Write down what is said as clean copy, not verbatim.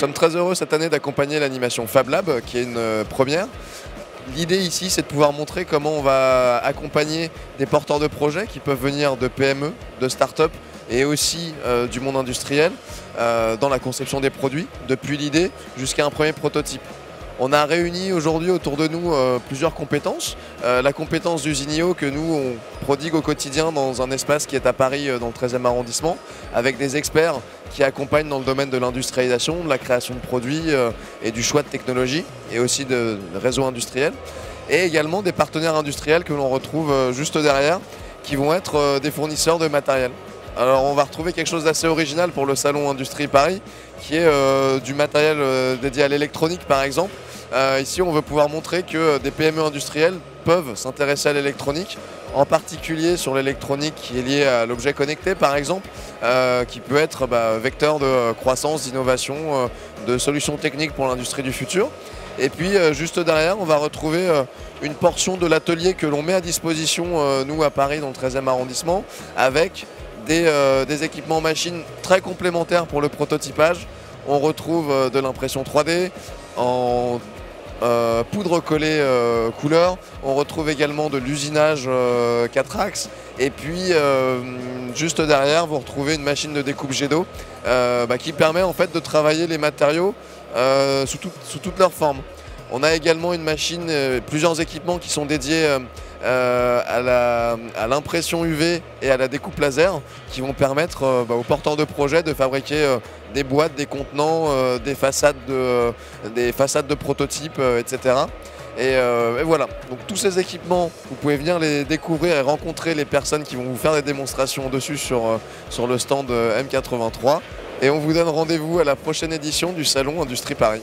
sommes très heureux cette année d'accompagner l'animation Fab Lab, qui est une première. L'idée ici, c'est de pouvoir montrer comment on va accompagner des porteurs de projets qui peuvent venir de PME, de start-up et aussi du monde industriel dans la conception des produits, depuis l'idée jusqu'à un premier prototype. On a réuni aujourd'hui autour de nous plusieurs compétences. La compétence d'Usinio que nous on prodigue au quotidien dans un espace qui est à Paris dans le 13e arrondissement avec des experts qui accompagnent dans le domaine de l'industrialisation, de la création de produits et du choix de technologie et aussi de réseaux industriels. Et également des partenaires industriels que l'on retrouve juste derrière qui vont être des fournisseurs de matériel. Alors on va retrouver quelque chose d'assez original pour le salon Industrie Paris qui est du matériel dédié à l'électronique par exemple. Ici on veut pouvoir montrer que des PME industrielles peuvent s'intéresser à l'électronique, en particulier sur l'électronique qui est liée à l'objet connecté par exemple, qui peut être vecteur de croissance, d'innovation, de solutions techniques pour l'industrie du futur. Et puis juste derrière on va retrouver une portion de l'atelier que l'on met à disposition nous à Paris dans le 13e arrondissement avec des équipements machines très complémentaires pour le prototypage. On retrouve de l'impression 3D en poudre collée couleur. On retrouve également de l'usinage 4 axes. Et puis juste derrière, vous retrouvez une machine de découpe jet d'eau qui permet en fait de travailler les matériaux sous toutes leurs formes. On a également une machine, plusieurs équipements qui sont dédiés à l'impression UV et à la découpe laser qui vont permettre aux porteurs de projets de fabriquer des boîtes, des contenants, des façades de prototypes, etc. Et voilà, donc tous ces équipements, vous pouvez venir les découvrir et rencontrer les personnes qui vont vous faire des démonstrations dessus sur le stand M83. Et on vous donne rendez-vous à la prochaine édition du Salon Industrie Paris.